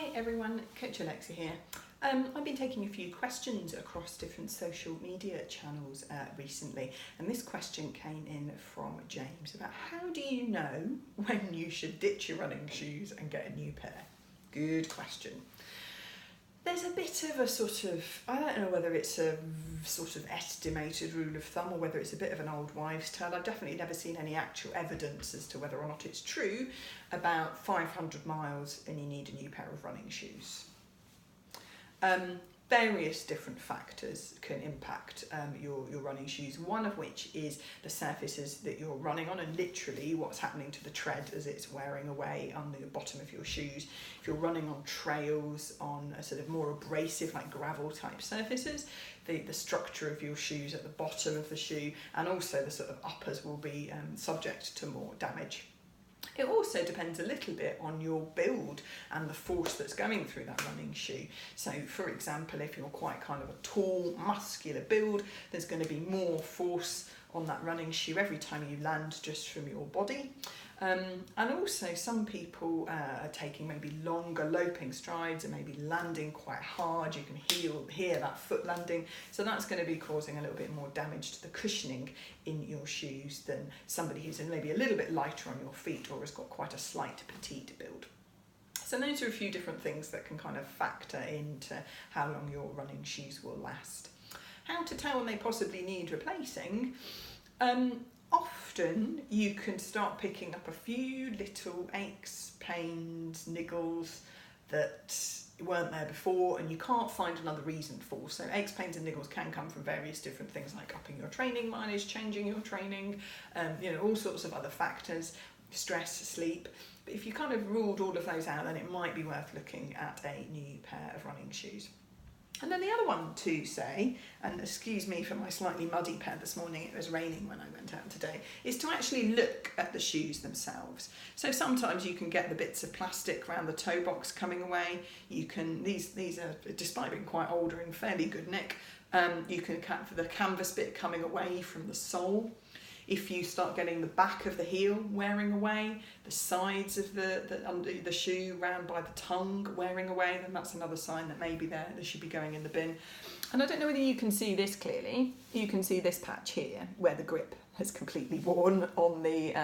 Hi everyone, Coach Alexa here. I've been taking a few questions across different social media channels recently, and this question came in from James about how do you know when you should ditch your running shoes and get a new pair? Good question. There's a bit of a sort of, I don't know whether it's a sort of estimated rule of thumb or whether it's a bit of an old wives' tale. I've definitely never seen any actual evidence as to whether or not it's true. About 500 miles and you need a new pair of running shoes. Various different factors can impact your running shoes, one of which is the surfaces that you're running on and literally what's happening to the tread as it's wearing away on the bottom of your shoes. If you're running on trails, on a sort of more abrasive like gravel type surfaces, the structure of your shoes at the bottom of the shoe and also the sort of uppers will be subject to more damage. It also depends a little bit on your build and the force that's going through that running shoe. So for example, if you're quite kind of a tall, muscular build, there's going to be more force on that running shoe every time you land just from your body. And also some people are taking maybe longer loping strides and maybe landing quite hard. You can hear that foot landing. So that's going to be causing a little bit more damage to the cushioning in your shoes than somebody who's maybe a little bit lighter on your feet or has got quite a slight petite build. So those are a few different things that can kind of factor into how long your running shoes will last. How to tell when they possibly need replacing? Often you can start picking up a few little aches, pains, niggles that weren't there before and you can't find another reason for. So aches, pains and niggles can come from various different things like upping your training mileage, changing your training, all sorts of other factors, stress, sleep. But if you kind of ruled all of those out, then it might be worth looking at a new pair of running shoes. And then the other one to say, and excuse me for my slightly muddy pair this morning, it was raining when I went out today, is to actually look at the shoes themselves. So sometimes you can get the bits of plastic around the toe box coming away. You can, these are, despite being quite old, are in fairly good nick. You can cut for the canvas bit coming away from the sole. If you start getting the back of the heel wearing away, the sides of the under the shoe round by the tongue wearing away, then that's another sign that maybe they should be going in the bin. And I don't know whether you can see this clearly. You can see this patch here where the grip has completely worn on the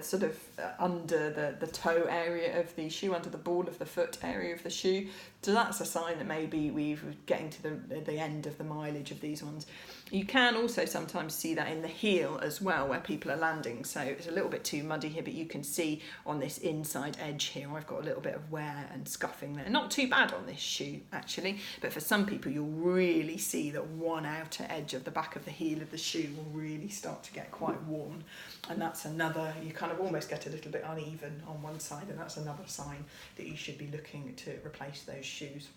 sort of under the toe area of the shoe, under the ball of the foot area of the shoe. So that's a sign that maybe we're getting to the end of the mileage of these ones. You can also sometimes see that in the heel as well, where people are landing. So it's a little bit too muddy here, but you can see on this inside edge here, I've got a little bit of wear and scuffing there. Not too bad on this shoe, actually, but for some people, you'll really see that one outer edge of the back of the heel of the shoe will really start to get quite worn. And that's another, you kind of almost get a little bit uneven on one side, and that's another sign that you should be looking to replace those shoes.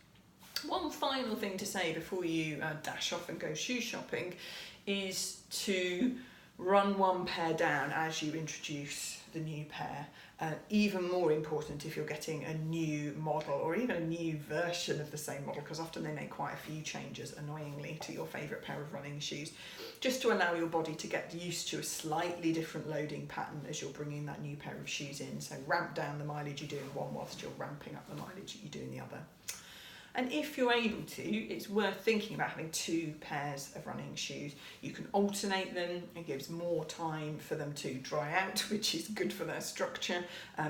One final thing to say before you dash off and go shoe shopping is to run one pair down as you introduce the new pair. Even more important if you're getting a new model or even a new version of the same model, because often they make quite a few changes, annoyingly, to your favourite pair of running shoes, just to allow your body to get used to a slightly different loading pattern as you're bringing that new pair of shoes in. So ramp down the mileage you do in one whilst you're ramping up the mileage that you do in the other. And if you're able to, it's worth thinking about having two pairs of running shoes. You can alternate them. It gives more time for them to dry out, which is good for their structure,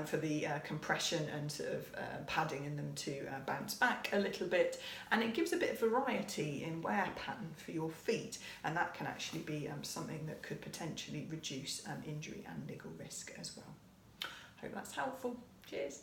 for the compression and sort of padding in them to bounce back a little bit. And it gives a bit of variety in wear pattern for your feet. And that can actually be something that could potentially reduce injury and niggle risk as well. Hope that's helpful. Cheers.